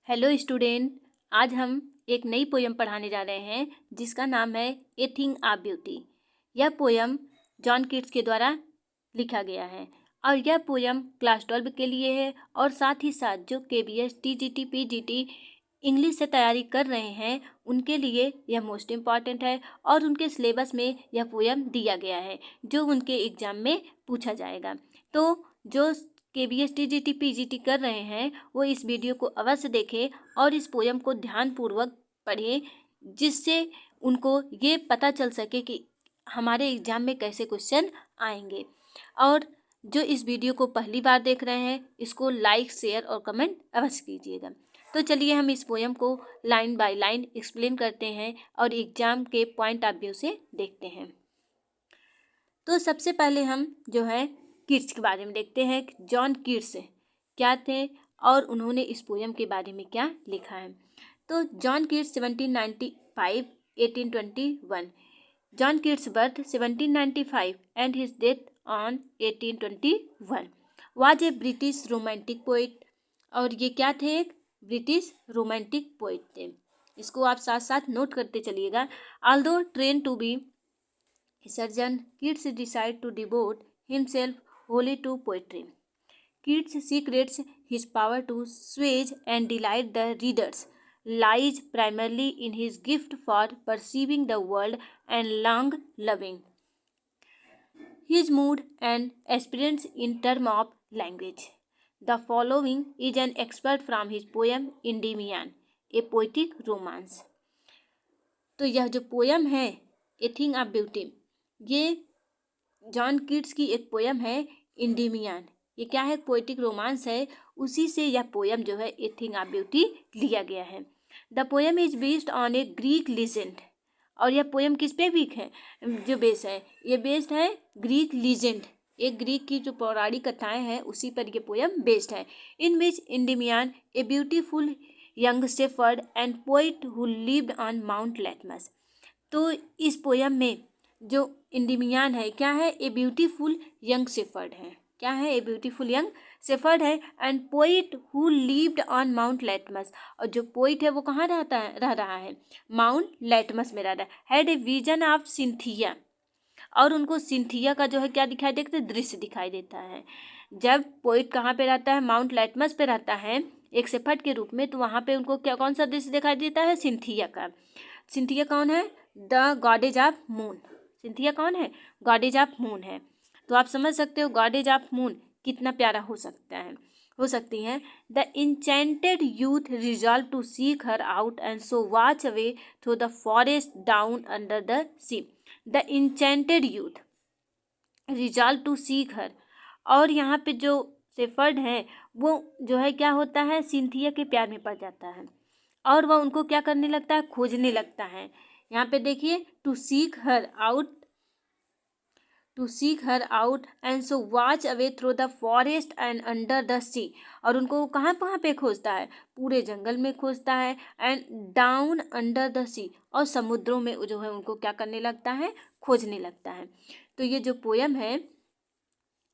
Hello student, आज हम एक नई पोयम पढ़ाने जा रहे हैं जिसका नाम है ए थिंग ऑफ ब्यूटी। यह पोयम जॉन कीट्स के द्वारा लिखा गया है और यह पोयम क्लास 12 के लिए है और साथ ही साथ जो KBS TGT PGT इंग्लिश से तैयारी कर रहे हैं उनके लिए यह मोस्ट इम्पॉर्टेंट है और उनके सिलेबस में यह पोयम दिया गया है जो उनके एग्ज़ाम में पूछा जाएगा। तो जो KBS TGT PGT कर रहे हैं वो इस वीडियो को अवश्य देखें और इस पोयम को ध्यानपूर्वक पढ़ें, जिससे उनको ये पता चल सके कि हमारे एग्ज़ाम में कैसे क्वेश्चन आएंगे। और जो इस वीडियो को पहली बार देख रहे हैं इसको लाइक, शेयर और कमेंट अवश्य कीजिएगा। तो चलिए हम इस पोयम को लाइन बाय लाइन एक्सप्लेन करते हैं और एग्ज़ाम के पॉइंट ऑफ व्यू से देखते हैं। तो सबसे पहले हम जो है कीट्स के बारे में देखते हैं कि जॉन कीट्स क्या थे और उन्होंने इस पोयम के बारे में क्या लिखा है। तो John Keats 1795 1821। John Keats birth 1795 and his death on 1821 was a British romantic poet. और ये क्या थे? एक ब्रिटिश रोमांटिक पोइट थे। इसको आप साथ साथ नोट करते चलिएगा। Although train to be surgeon, Keats decided to devote himself wholly to poetry. Keats secrets his power to assuage and delight the readers lies primarily in his gift for perceiving the world and long loving his mood and experience in terms of language. The following is an excerpt from his poem Endymion, a poetic romance. तो यह जो poem है a thing of beauty, ये John Keats की एक poem है इंडीमियन। ये क्या है? पोएटिक रोमांस है। उसी से यह पोयम जो है ए थिंग ऑफ ब्यूटी लिया गया है। The poem is based on A Greek legend. और यह पोयम किस पे बीक है जो बेस है? ये बेस्ड है ग्रीक लीजेंड, एक ग्रीक की जो पौराणिक कथाएं हैं उसी पर यह पोयम बेस्ड है। In which Endymion a beautiful young shepherd and poet who lived on Mount Latmos. तो इस पोयम में जो इंडीमियन है क्या है? ए ब्यूटीफुल यंग शेफर्ड है। क्या है? ए ब्यूटीफुल यंग शेफर्ड है and poet who lived on Mount Latmos. और जो पोइट है वो कहाँ रह रहा है? माउंट लैटमस में रह रहा है। Had a vision of Cynthia. और उनको सिंथिया का जो है क्या दिखाई देता है? दृश्य दिखाई देता है। जब पोइट कहाँ पे रहता है? माउंट लैटमस पे रहता है एक शेफर्ड के रूप में, तो वहाँ पे उनको क्या कौन सा दृश्य दिखाई देता है? सिंथिया का। सिंथिया कौन है? The goddess of moon. Cynthia कौन है? गॉडेज ऑफ मून है। तो आप समझ सकते हो गॉडेज ऑफ मून कितना प्यारा हो सकती हैं। The enchanted youth resolve to seek her out and so watch away through the forest down under the sea. The enchanted youth resolve to seek her. और यहाँ पे जो शेफर्ड है वो जो है क्या होता है? सिंथिया के प्यार में पड़ जाता है और वह उनको क्या करने लगता है? खोजने लगता है। यहाँ पे देखिए to seek her out and so watch away through the forest and under the sea. और उनको कहाँ कहाँ पे खोजता है? पूरे जंगल में खोजता है and down under the sea. और समुद्रों में जो है उनको क्या करने लगता है? खोजने लगता है। तो ये जो पोयम है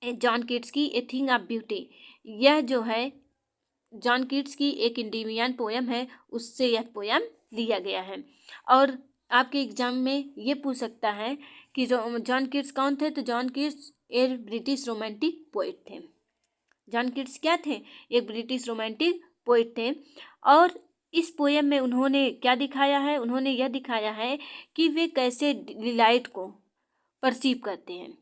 जॉन कीट्स की ए थिंग ऑफ ब्यूटी, यह जो है जॉन कीट्स की एक इंडीमियन पोयम है, उससे यह पोयम लिया गया है। और आपके एग्जाम में ये पूछ सकता है कि जॉन कीट्स कौन थे? तो जॉन कीट्स एक ब्रिटिश रोमांटिक पोइट थे। जॉन कीट्स क्या थे? एक ब्रिटिश रोमांटिक पोइट थे। और इस पोयम में उन्होंने क्या दिखाया है? उन्होंने यह दिखाया है कि वे कैसे डिलाइट को परसीव करते हैं।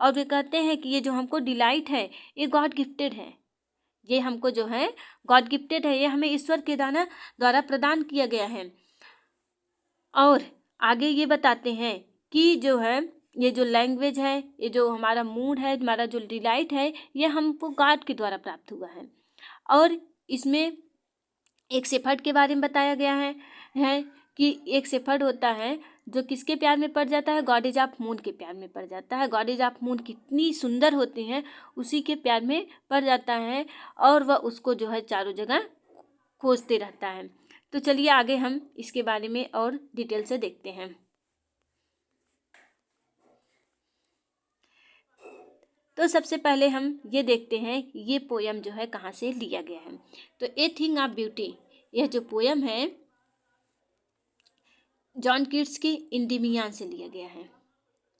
और वे कहते हैं कि ये जो हमको डिलाइट है ये गॉड गिफ्टेड है। ये हमको जो है गॉड गिफ्टेड है, ये हमें ईश्वर के द्वारा प्रदान किया गया है। और आगे ये बताते हैं कि जो है ये जो लैंग्वेज है, ये जो हमारा मूड है, हमारा जो डिलाइट है, ये हमको गॉड के द्वारा प्राप्त हुआ है। और इसमें एक शेफर्ड के बारे में बताया गया है कि एक शेफर्ड होता है जो किसके प्यार में पड़ जाता है? गॉडेज ऑफ मून के प्यार में पड़ जाता है। गॉडेज ऑफ मून कितनी सुंदर होती हैं, उसी के प्यार में पड़ जाता है और वह उसको जो है चारों जगह खोजते रहता है। तो चलिए आगे हम इसके बारे में और डिटेल से देखते हैं। तो सबसे पहले हम ये देखते हैं ये पोयम जो है कहाँ से लिया गया है। तो ए थिंग ऑफ ब्यूटी, यह जो पोयम है जॉन कीट्स की इंडिमियान से लिया गया है।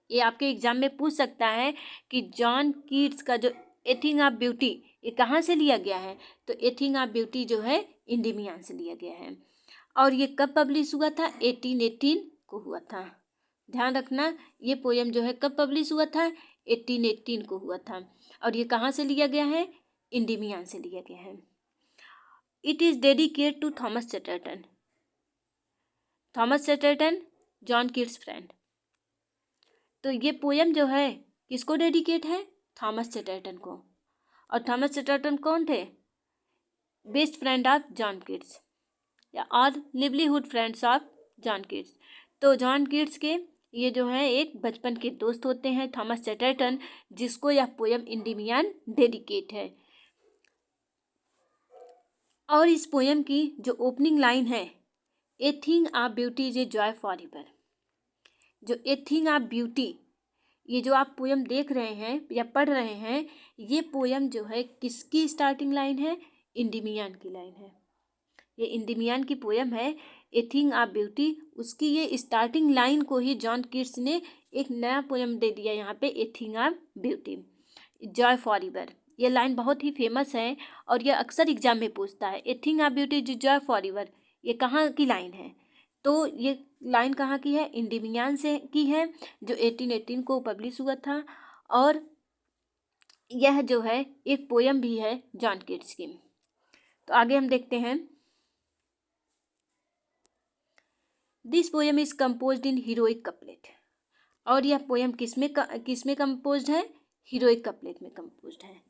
ये आपके एग्जाम में पूछ सकता है कि जॉन कीट्स का जो ए थिंग ऑफ ब्यूटी ये कहाँ से लिया गया है। तो ए थिंग ऑफ ब्यूटी जो है इंडिमियान से लिया गया है। और ये कब पब्लिश हुआ था? 1818 को हुआ था। ध्यान रखना, ये पोयम जो है कब पब्लिश हुआ था? 1818 को हुआ था। और ये कहाँ से लिया गया है? इंडिमियान से लिया गया है। It is dedicate to Thomas Chatterton. Thomas Chatterton John Keats friend. तो ये पोयम जो है किसको डेडिकेट है? थॉमस चैटरटन को। और थॉमस चैटरटन कौन थे? Best friend of John Keats या और livelihood friends of John Keats. तो जॉन कीट्स के ये जो है एक बचपन के दोस्त होते हैं थॉमस चैटरटन, जिसको यह पोयम इंडिमियान डेडिकेट है। और इस पोयम की जो ओपनिंग लाइन है, a thing of beauty is a joy for ever. जो ए थिंग ऑफ ब्यूटी, ये जो आप पोयम देख रहे हैं या पढ़ रहे हैं, ये पोयम जो है किसकी स्टार्टिंग लाइन है? इंडिमियान की लाइन है। ये इंडिमियान की पोयम है ए थिंग ऑफ ब्यूटी, उसकी ये स्टार्टिंग लाइन को ही जॉन कीट्स ने एक नया पोयम दे दिया यहाँ पे, a thing of beauty Joy for ever. ये लाइन बहुत ही फेमस है और ये अक्सर एग्जाम में पूछता है, a thing of beauty Joy for ever, ये कहाँ की लाइन है? तो ये लाइन कहाँ की है? इंडिमियान से की है, जो 1818 को पब्लिश हुआ था। और यह जो है एक पोयम भी है जॉन कीट्स की। तो आगे हम देखते हैं। This poem is composed in heroic couplet. और यह पोयम किसमें कंपोज्ड है? हीरोइक कपलेट में कंपोज्ड है।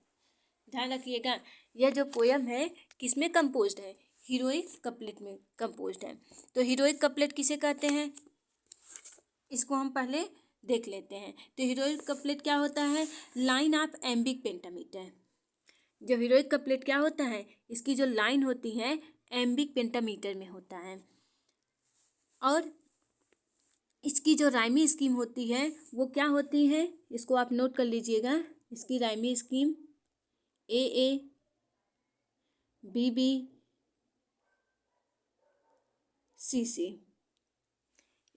ध्यान रखिएगा, यह जो पोयम है किसमें कंपोज्ड है? हीरोइक कपलेट में कंपोज्ड है। तो हीरोइक कपलेट किसे कहते हैं, इसको हम पहले देख लेते हैं। तो हीरोइक कपलेट क्या होता है? Line of iambic pentameter. जो हीरोइक कपलेट क्या होता है, इसकी जो लाइन होती है एम्बिक पेंटामीटर में होता है। और इसकी जो राइमी स्कीम होती है वो क्या होती है, इसको आप नोट कर लीजिएगा। इसकी rhyme scheme A A B B C C.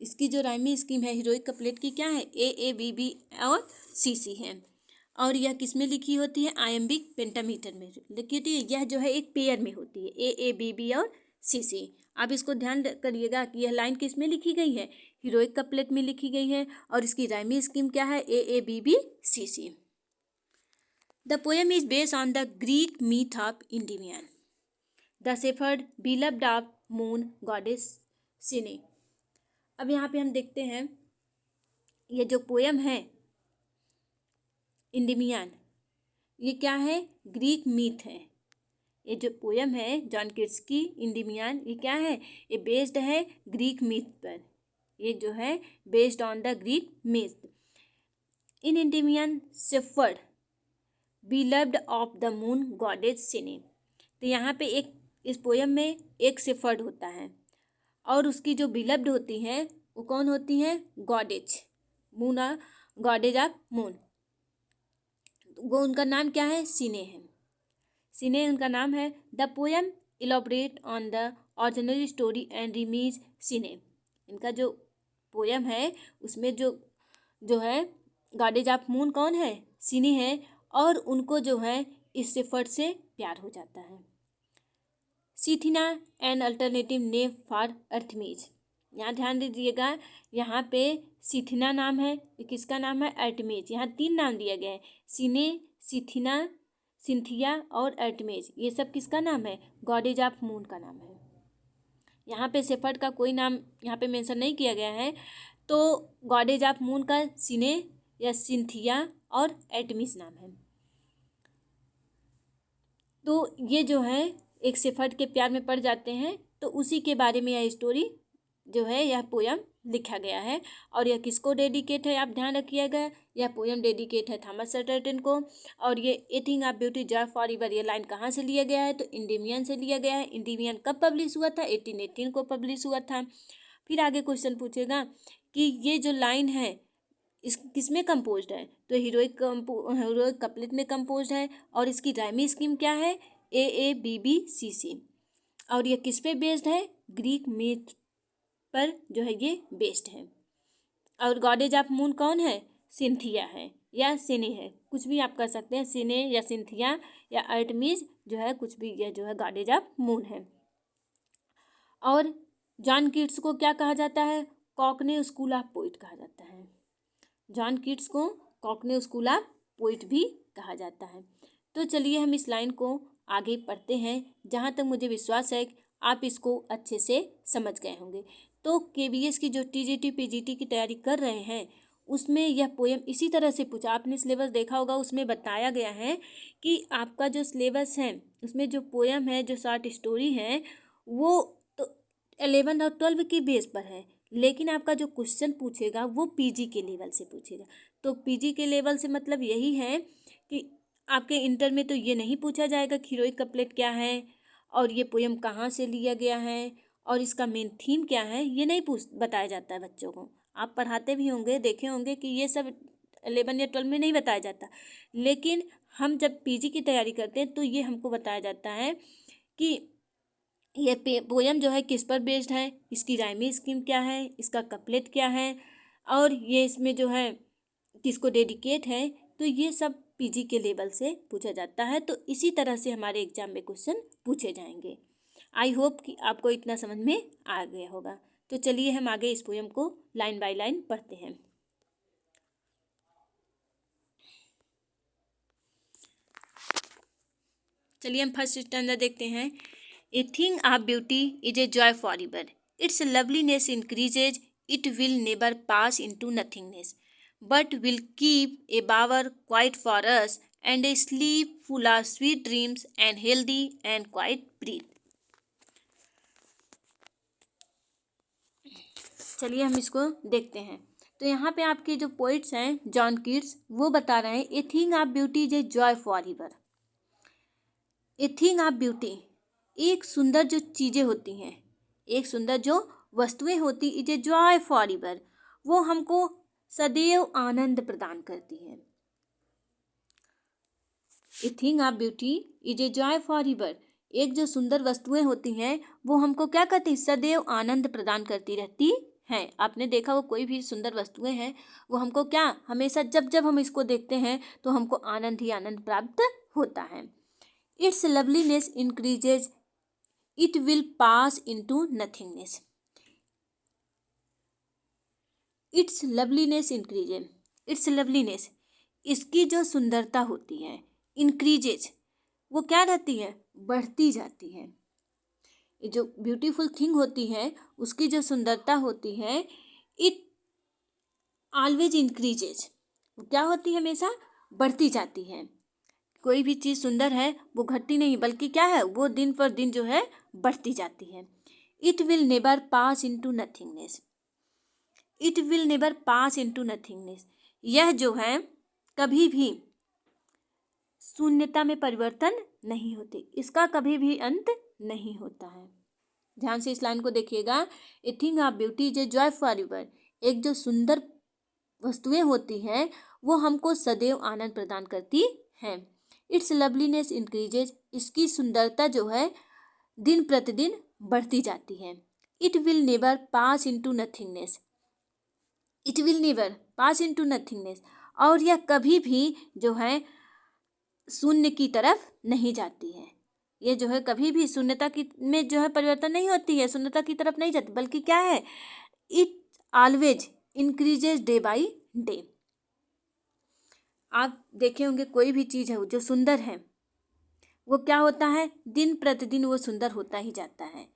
इसकी जो राइमी स्कीम है हीरोइक कपलेट की क्या है? ए ए बी बी और सी सी है। और यह किस में लिखी होती है? आयम्बिक पेंटामीटर में लिखी होती है। यह जो है एक पेयर में होती है, ए ए बी बी और सी सी। आप इसको ध्यान करिएगा कि यह लाइन किस में लिखी गई है? हीरोइक कपलेट में लिखी गई है। और इसकी राइमी स्कीम क्या है? A A B B C C. The poem is based on the Greek myth of Endymion, the shepherd beloved of moon goddess Selene. अब यहाँ पे हम देखते हैं ये जो पोयम है इंडिमियन, ये क्या है? ग्रीक मीथ है। ये जो पोयम है जॉन कीट्स की इंडिमियन, ये क्या है? ये बेस्ड है ग्रीक मीथ पर। ये जो है based on the Greek myth. इन Endymion shepherd beloved of the moon goddess Selene. तो यहाँ पे एक इस पोयम में एक शेफर्ड होता है और उसकी जो बिलव्ड होती है वो कौन होती है? Goddess moon, goddess of moon. वो उनका नाम क्या है? सिने है। सिने उनका नाम है। The poem elaborate on the original story and renames Selene. इनका जो पोयम है उसमें जो है गॉडेज ऑफ मून कौन है? सिने है। और उनको जो है इस शेफर्ड से प्यार हो जाता है। सिथिना एन अल्टरनेटिव नेम फॉर अर्थमीज। यहाँ ध्यान दीजिएगा, यहाँ पे सिथिना नाम है, किसका नाम है? अर्टमेज। यहाँ 3 नाम दिया गया है, सिने, सिथिना, सिंथिया और अर्टमेज। ये सब किसका नाम है? गॉडेज ऑफ मून का नाम है। यहाँ पे शेफर्ड का कोई नाम यहाँ पे मेंशन नहीं किया गया है। तो गॉडेज ऑफ मून का सिने या सिंथिया और अर्टमिस नाम है। तो ये जो है एक शेफर्ड के प्यार में पड़ जाते हैं, तो उसी के बारे में यह स्टोरी जो है यह पोयम लिखा गया है। और यह किसको डेडिकेट है? आप ध्यान रखिएगा, यह पोयम डेडिकेट है थॉमस चैटरटन को। और ये a thing of beauty Joy for ever, ये लाइन कहाँ से लिया गया है? तो इंडिमियन से लिया गया है। इंडिमियन कब पब्लिश हुआ था? 1818 को पब्लिश हुआ था। फिर आगे क्वेश्चन पूछेगा कि ये जो लाइन है इस किसमें कंपोज्ड है, तो हीरोइक कपलेट में कंपोज्ड है। और इसकी राइमी स्कीम क्या है, AABBCC। और ये किस पे बेस्ड है, ग्रीक मिथ पर जो है ये बेस्ड है। और गॉडेज ऑफ मून कौन है, सिंथिया है या सिने है, कुछ भी आप कर सकते हैं, सिने या सिंथिया या आर्टेमिस जो है, कुछ भी, यह जो है गॉडेज ऑफ मून है। और जॉन कीट्स को क्या कहा जाता है, कॉकने स्कूल ऑफ पोइट कहा जाता है। जॉन कीट्स को कॉकने स्कूल ऑफ पोइट भी कहा जाता है। तो चलिए हम इस लाइन को आगे पढ़ते हैं। जहाँ तक मुझे विश्वास है आप इसको अच्छे से समझ गए होंगे। तो KVS की जो TGT PGT की तैयारी कर रहे हैं उसमें यह पोएम इसी तरह से पूछा। आपने सिलेबस देखा होगा, उसमें बताया गया है कि आपका जो सिलेबस है उसमें जो पोएम है, जो शॉर्ट स्टोरी है, वो तो 11 और 12 की बेस पर है, लेकिन आपका जो क्वेश्चन पूछेगा वो PG के लेवल से पूछेगा। तो PG के लेवल से मतलब यही है कि आपके इंटर में तो ये नहीं पूछा जाएगा कि हीरोइक कपलेट क्या है और ये पोएम कहाँ से लिया गया है और इसका मेन थीम क्या है, ये नहीं बताया जाता है बच्चों को। आप पढ़ाते भी होंगे, देखे होंगे कि ये सब 11 या 12 में नहीं बताया जाता, लेकिन हम जब PG की तैयारी करते हैं तो ये हमको बताया जाता है कि ये पोएम जो है किस पर बेस्ड है, इसकी राइमी स्कीम क्या है, इसका कपलेट क्या है, और ये इसमें जो है किसको डेडिकेट है। तो ये सब PG के लेवल से पूछा जाता है। तो इसी तरह से हमारे एग्जाम में क्वेश्चन पूछे जाएंगे। आई होप कि आपको इतना समझ में आ गया होगा। तो चलिए हम आगे इस पोएम को लाइन बाय लाइन पढ़ते हैं। चलिए हम फर्स्ट स्टैंडर्ड देखते हैं। A thing of beauty is a joy for ever, it's loveliness increases, it will never pass into nothingness, but will keep a bower quiet for us and a sleep full of sweet dreams and healthy and quiet breath। चलिए हम इसको देखते हैं। तो यहाँ पे आपके जो पोइट्स हैं जॉन कीट्स, वो बता रहे हैं a thing of beauty is a joy for ever. A thing of beauty, एक सुंदर जो चीज़ें होती हैं, एक सुंदर जो वस्तुएं होती, is a joy for ever, वो हमको सदैव आनंद प्रदान करती है। A thing of beauty is a joy for ever, एक जो सुंदर वस्तुएं होती हैं वो हमको क्या करती, सदैव आनंद प्रदान करती रहती हैं। आपने देखा वो कोई भी सुंदर वस्तुएं हैं वो हमको क्या, हमेशा जब जब हम इसको देखते हैं तो हमको आनंद ही आनंद प्राप्त होता है। It's loveliness increases, it will pass into nothingness. It's loveliness increases, it's loveliness, इसकी जो सुंदरता होती है, इंक्रीजेज, वो क्या रहती है, बढ़ती जाती है। जो ब्यूटीफुल थिंग होती है उसकी जो सुंदरता होती है, इट ऑलवेज इंक्रीजेज, वो क्या होती है, हमेशा बढ़ती जाती है। कोई भी चीज़ सुंदर है वो घटती नहीं, बल्कि क्या है, वो दिन पर दिन जो है बढ़ती जाती है। It will never pass into nothingness, it will never pass into nothingness, यह जो है कभी भी शून्यता में परिवर्तन नहीं होते, इसका कभी भी अंत नहीं होता है। ध्यान से इस लाइन को देखिएगा। A thing of beauty is a joy for ever, एक जो सुंदर वस्तुएं होती हैं वो हमको सदैव आनंद प्रदान करती हैं। इट्स लवलीनेस इंक्रीजेज, इसकी सुंदरता जो है दिन प्रतिदिन बढ़ती जाती है। It will never pass into nothingness, it will never pass into nothingness, और यह कभी भी जो है शून्य की तरफ नहीं जाती है। ये जो है कभी भी शून्यता की में जो है परिवर्तन नहीं होती है, शून्यता की तरफ नहीं जाती, बल्कि क्या है, it always increases day by day. आप देखे होंगे कोई भी चीज़ है जो सुंदर है वो क्या होता है, दिन प्रतिदिन वो सुंदर होता ही जाता है।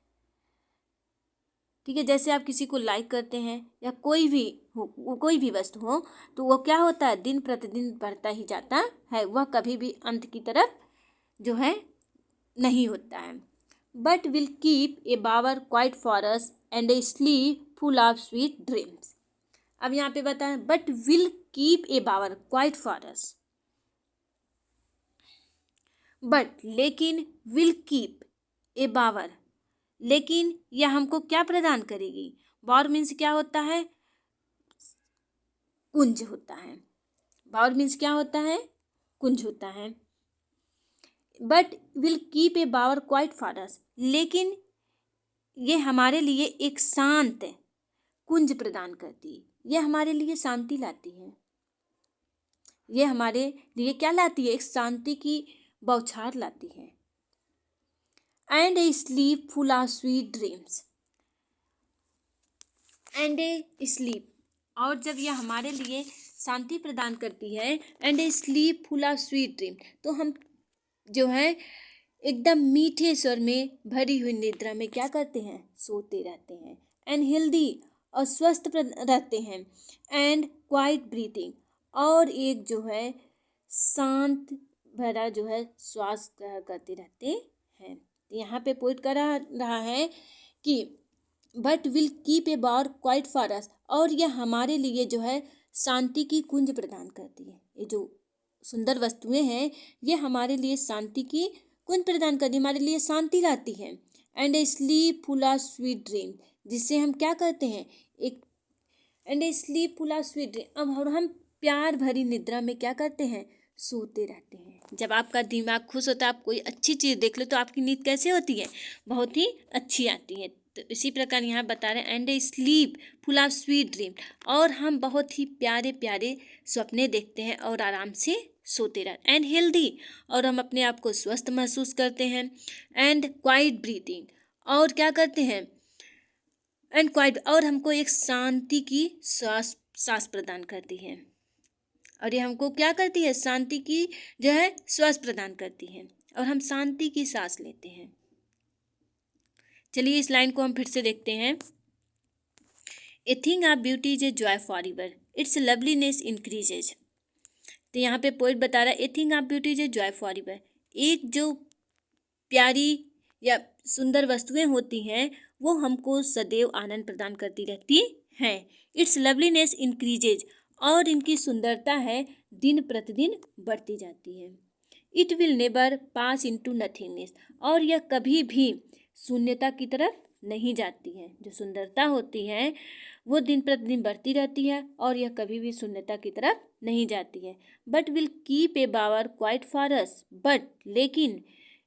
ठीक है, जैसे आप किसी को लाइक करते हैं या कोई भी हो, कोई भी वस्तु हो, तो वो क्या होता है, दिन प्रतिदिन बढ़ता ही जाता है, वह कभी भी अंत की तरफ जो है नहीं होता है। But will keep a bower quiet for us and a sleep full of sweet dreams. अब यहाँ पे बताएं, but will keep a bower quiet for us, but लेकिन, विल कीप ए बावर, लेकिन यह हमको क्या प्रदान करेगी, बावर मीन्स क्या होता है, कुंज होता है। बावर मीन्स क्या होता है? कुंज होता है। But will keep a bower quiet for us, लेकिन ये हमारे लिए एक शांत कुंज प्रदान करती है। यह हमारे लिए शांति लाती है। ये हमारे लिए क्या लाती है? एक शांति की बौछार लाती है। And a sleep full of sweet dreams. And a sleep, और जब यह हमारे लिए शांति प्रदान करती है, and a sleep full of sweet dream, तो हम जो है एकदम मीठे स्वर में भरी हुई निद्रा में क्या करते हैं? सोते रहते हैं। एंड हेल्दी, और स्वस्थ रहते हैं। एंड क्वाइट ब्रीथिंग, और एक जो है शांत भरा जो है श्वास करते रहते हैं। यहाँ पे पोइट कर रहा है कि but will keep A bar quite for अस, और यह हमारे लिए जो है शांति की कुंज प्रदान करती है। ये जो सुंदर वस्तुएं हैं, ये हमारे लिए शांति की कुंज प्रदान करती है, हमारे लिए शांति लाती है। And a sleep full of sweet dream, जिससे हम क्या करते हैं? एक and a sleep full of sweet dream, अब हम प्यार भरी निद्रा में क्या करते हैं? सोते रहते हैं। जब आपका दिमाग खुश होता है, आप कोई अच्छी चीज़ देख लो, तो आपकी नींद कैसे होती है? बहुत ही अच्छी आती है। तो इसी प्रकार यहाँ बता रहे हैं and a sleep full of sweet dream, और हम बहुत ही प्यारे प्यारे सपने देखते हैं और आराम से सोते रहते। एंड हेल्दी, और हम अपने आप को स्वस्थ महसूस करते हैं। एंड क्वाइट ब्रीथिंग, और क्या करते हैं? एंड क्वाइट, और हमको एक शांति की सांस प्रदान करती है। और ये हमको क्या करती है? शांति की जो है श्वास प्रदान करती है, और हम शांति की सांस लेते हैं। चलिए इस लाइन को हम फिर से देखते हैं। A thing of beauty is a joy for ever, it's loveliness increases. तो यहाँ पे पोइट बता रहा है a thing of beauty is a joy for ever, एक जो प्यारी या सुंदर वस्तुएं होती हैं, वो हमको सदैव आनंद प्रदान करती रहती हैं। इट्स लवलीनेस इंक्रीजेज, और इनकी सुंदरता है दिन प्रतिदिन बढ़ती जाती है। It will never pass into nothingness, और यह कभी भी शून्यता की तरफ नहीं जाती है। जो सुंदरता होती है वो दिन प्रतिदिन बढ़ती रहती है, और यह कभी भी शून्यता की तरफ नहीं जाती है। But will keep a bower quiet for us, but लेकिन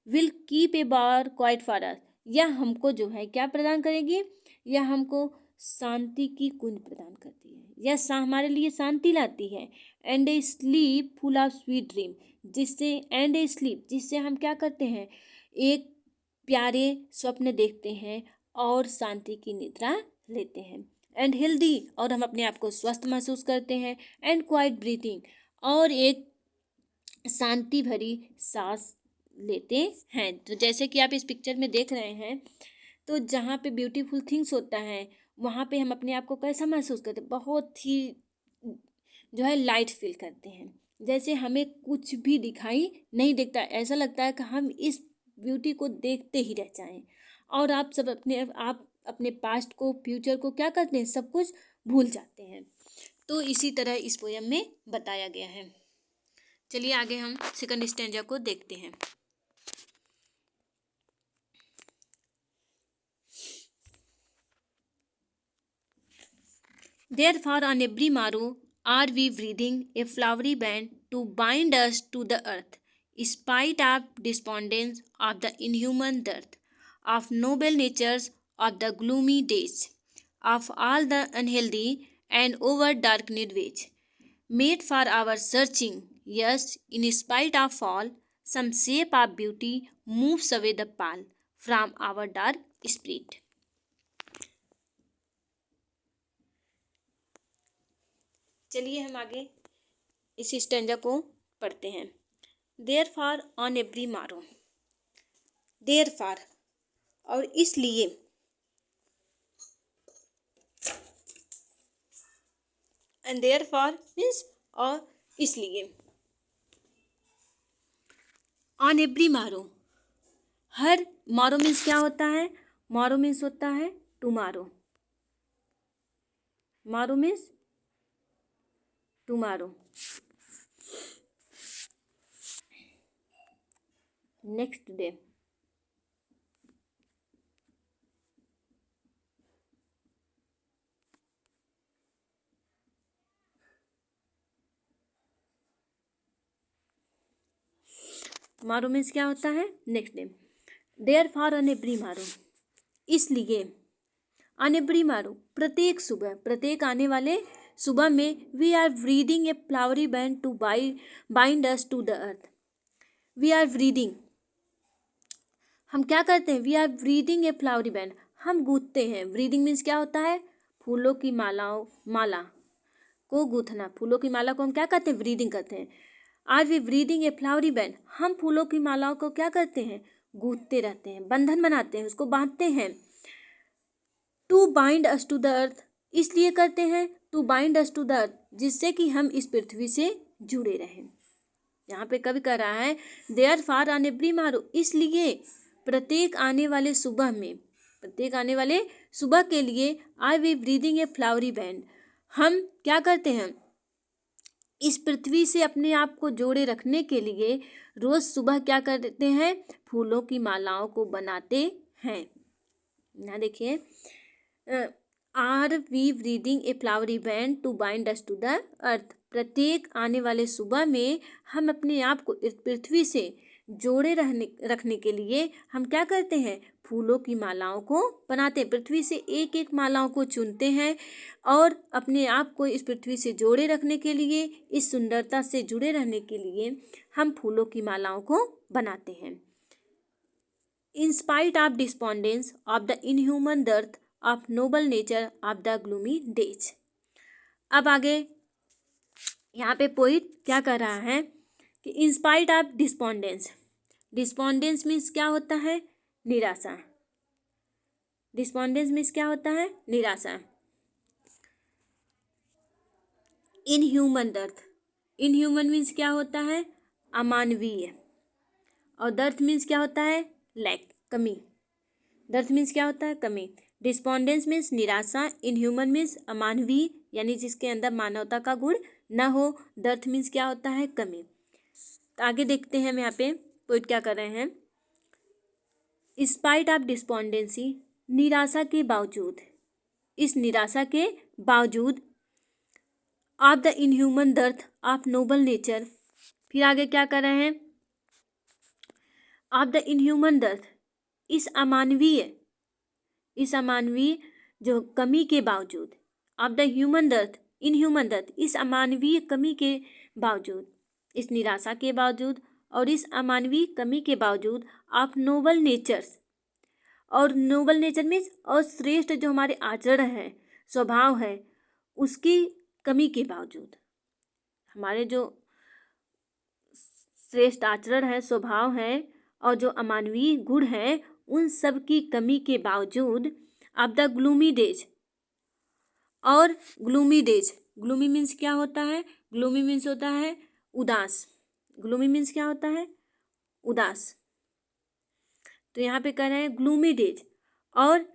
will keep a bower quiet for us, यह हमको जो है क्या प्रदान करेगी? यह हमको शांति की कुंज प्रदान करती है। यह हमारे लिए शांति लाती है। And a sleep full of sweet dream, जिससे एंड ए स्लीप, जिससे हम क्या करते हैं? एक प्यारे स्वप्न देखते हैं और शांति की निद्रा लेते हैं। एंड हेल्दी, और हम अपने आप को स्वस्थ महसूस करते हैं। एंड क्वाइट ब्रीथिंग, और एक शांति भरी सांस लेते हैं। तो जैसे कि आप इस पिक्चर में देख रहे हैं, तो जहाँ पे ब्यूटीफुल थिंग्स होता है, वहाँ पे हम अपने आप को कैसा महसूस करते हैं? बहुत ही जो है लाइट फील करते हैं, जैसे हमें कुछ भी दिखाई नहीं देता। ऐसा लगता है कि हम इस ब्यूटी को देखते ही रह जाएं, और आप अपने पास्ट को, फ्यूचर को क्या करते हैं? सब कुछ भूल जाते हैं। तो इसी तरह इस पोयम में बताया गया है। चलिए आगे हम सेकंड स्टैंजा को देखते हैं। Therefore on every morrow are we breathing a flowery band to bind us to the earth, spite of despondence of the inhuman dearth, of noble natures of the gloomy days, of all the unhealthy and over darkened ways, made for our searching. Yes, in spite of all, some shape of beauty moves away the pall from our dark spirit. चलिए हम आगे इस stanza को पढ़ते हैं। Therefore on every मारो, there for, और इसलिए, एंड देयर फॉर मीन्स और इसलिए, ऑन एवरी मारो, हर, मारो मीन्स क्या होता है? मारो मीन्स होता है tomorrow, morrow means tomorrow, next day. Tomorrow means क्या होता है, next day. Therefore on every morrow, इसलिए, ऑन एवरी मारो प्रत्येक सुबह, प्रत्येक आने वाले सुबह में, we are breathing a flowery band to bind us to the earth. We are breathing, हम क्या करते हैं, we are breathing a flowery band, हम गूंथते हैं। ब्रीदिंग मीन्स क्या होता है, फूलों की माला को गूंथना, फूलों की माला को हम क्या करते हैं, ब्रीदिंग करते हैं। आज we breathing a flowery band, हम फूलों की मालाओं को क्या करते हैं, गूंथते रहते हैं, बंधन बनाते हैं, उसको बांधते हैं। To bind us to the earth, इसलिए करते हैं, to bind us to the earth, जिससे कि हम इस पृथ्वी से जुड़े रहें। यहाँ पे कवि कह रहा है, there for on every morrow, इसलिए प्रत्येक आने वाले सुबह में, प्रत्येक आने वाले सुबह के लिए, I we breathing a flowery band, हम क्या करते हैं, इस पृथ्वी से अपने आप को जोड़े रखने के लिए रोज सुबह क्या करते हैं, फूलों की मालाओं को बनाते हैं। यहाँ देखिए, are we breathing a flowery band to bind us to the earth, प्रत्येक आने वाले सुबह में हम अपने आप को इस पृथ्वी से जोड़े रखने के लिए हम क्या करते हैं, फूलों की मालाओं को बनाते हैं। पृथ्वी से एक एक मालाओं को चुनते हैं और अपने आप को इस पृथ्वी से जोड़े रखने के लिए, इस सुंदरता से जुड़े रहने के लिए हम फूलों की मालाओं को बनाते हैं। इन spite of despondence of the inhuman दर्थ of noble nature of the gloomy days. अब आगे यहाँ पे पोइट क्या कर रहा है कि इन spite of despondence, despondence means क्या होता है, निराशा। डिस्पोंडेंस मीन्स क्या होता है, निराशा। इनह्यूमन दर्थ, इनह्यूमन मीन्स क्या होता है, अमानवीय, और दर्थ मीन्स क्या होता है, लैक, कमी। दर्थ मीन्स क्या होता है, कमी। डिस्पोंडेंस मीन्स निराशा, इनह्यूमन मीन्स अमानवीय, यानी जिसके अंदर मानवता का गुण न हो। दर्थ मीन्स क्या होता है, कमी। तो आगे देखते हैं हम यहाँ पे पोइट क्या कर रहे हैं। स्पाइट ऑफ डिस्पोंडेंसी, निराशा के बावजूद, इस निराशा के बावजूद, of the inhuman दर्थ of noble nature, फिर आगे क्या कर रहे हैं, ऑफ द इनह्यूमन दर्थ, इस अमानवीय जो कमी के बावजूद, of the human dearth, inhuman dearth, इस अमानवीय कमी के बावजूद, इस निराशा के बावजूद और इस अमानवीय कमी के बावजूद, ऑफ नोबल नेचर्स, और नोबल नेचर मीन्स और श्रेष्ठ जो हमारे आचरण है, स्वभाव है, उसकी कमी के बावजूद, हमारे जो श्रेष्ठ आचरण है, स्वभाव है और जो अमानवीय गुण है, उन सब की कमी के बावजूद, ऑफ द ग्लूमी डेज, और ग्लूमी डेज, ग्लूमी मीन्स क्या होता है, ग्लूमी मीन्स होता है उदास। ग्लूमी मीन्स क्या होता है, उदास। तो यहाँ पे कह रहे हैं ग्लूमी डेज, और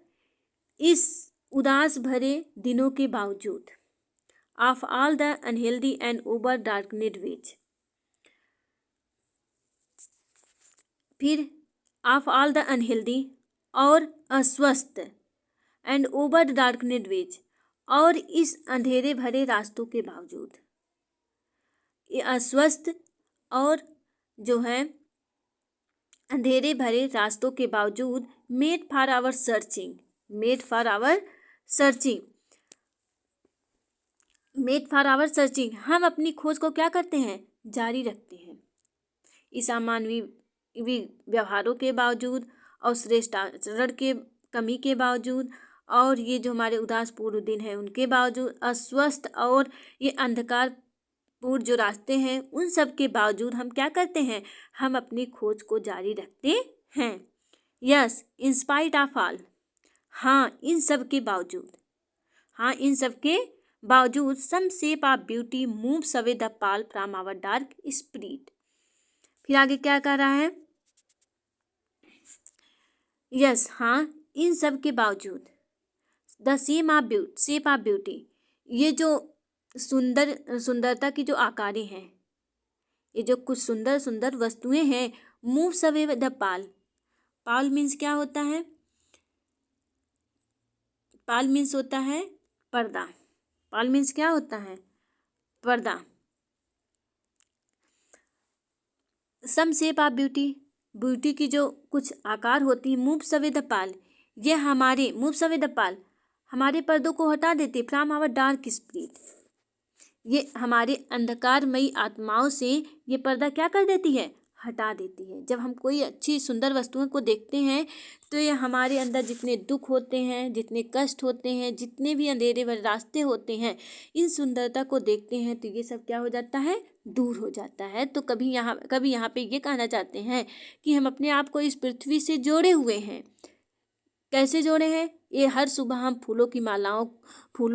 इस उदास भरे दिनों के बावजूद, of all the unhealthy and over darkened ways, फिर ऑफ ऑल द अनहेल्दी, और अस्वस्थ, एंड ओवर डार्कनेड वेज, और इस अंधेरे भरे रास्तों के बावजूद, ये अस्वस्थ और जो है अंधेरे भरे रास्तों के बावजूद, made for our searching, made for our searching, made for our searching, हम अपनी खोज को क्या करते हैं, जारी रखते हैं। इस अमानवीय व्यवहारों के बावजूद और श्रेष्ठ आचरण के कमी के बावजूद, और ये जो हमारे उदास पूर्ण दिन है उनके बावजूद, अस्वस्थ और ये अंधकार पूर्ण जो रास्ते हैं, उन सब के बावजूद हम क्या करते हैं, हम अपनी खोज को जारी रखते हैं। Yes, in spite of all, हाँ इन सब के बावजूद, हाँ इन सब के बावजूद, some shape of beauty moves away the pall from our dark spirit. फिर आगे क्या कर रहा है, यस, हाँ इन सब के बावजूद, द शेप ऑफ ब्यूटी, ये जो सुंदरता की जो आकारें हैं, ये जो कुछ सुंदर सुंदर वस्तुएं हैं, moves away the Pal, Pal means क्या होता है, पाल मीन्स होता है पर्दा, पाल मीन्स क्या होता है, पर्दा। Some shape of beauty, beauty की जो कुछ आकार होती है। मूव्स अवे द पाल, ये हमारे मूव्स अवे द पाल, हमारे पर्दों को हटा देती है। फ्रॉम आवर डार्क स्पिरिट, ये हमारे अंधकारमयी आत्माओं से ये पर्दा क्या कर देती है, हटा देती है। जब हम कोई अच्छी सुंदर वस्तुओं को देखते हैं तो ये हमारे अंदर जितने दुख होते हैं, जितने कष्ट होते हैं, जितने भी अंधेरे भरे रास्ते होते हैं, इन सुंदरता को देखते हैं तो ये सब क्या हो जाता है, दूर हो जाता है। तो कभी यहाँ पे ये कहना चाहते हैं कि हम अपने आप को इस पृथ्वी से जोड़े हुए हैं। कैसे जोड़े हैं, ये हर सुबह हम फूलों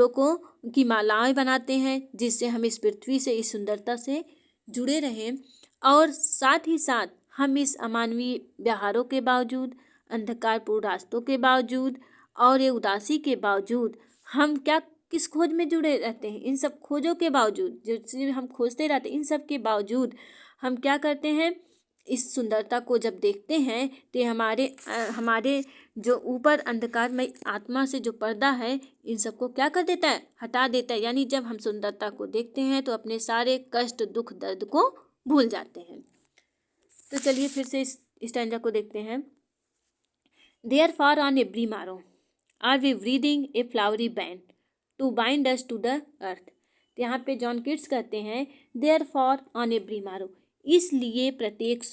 को की मालाएं बनाते हैं, जिससे हम इस पृथ्वी से, इस सुंदरता से जुड़े रहें। और साथ ही साथ हम इस अमानवीय व्यवहारों के बावजूद, अंधकारपूर्ण रास्तों के बावजूद और ये उदासी के बावजूद हम क्या किस खोज में जुड़े रहते हैं, इन सब खोजों के बावजूद, जो चीज़ हम खोजते रहते हैं, इन सब के बावजूद हम क्या करते हैं, इस सुंदरता को जब देखते हैं तो हमारे जो ऊपर अंधकार में आत्मा से जो पर्दा है, इन सबको क्या कर देता है, हटा देता है। यानी जब हम सुंदरता को देखते हैं तो अपने सारे कष्ट, दुख, दर्द को भूल जाते हैं। तो चलिए फिर से इस स्टैंजा को देखते हैं। Therefore on every morrow are we breathing a flowery band to bind us to the earth. यहाँ पे जॉन किट्स कहते हैं therefore on every morrow, इसलिए प्रत्येक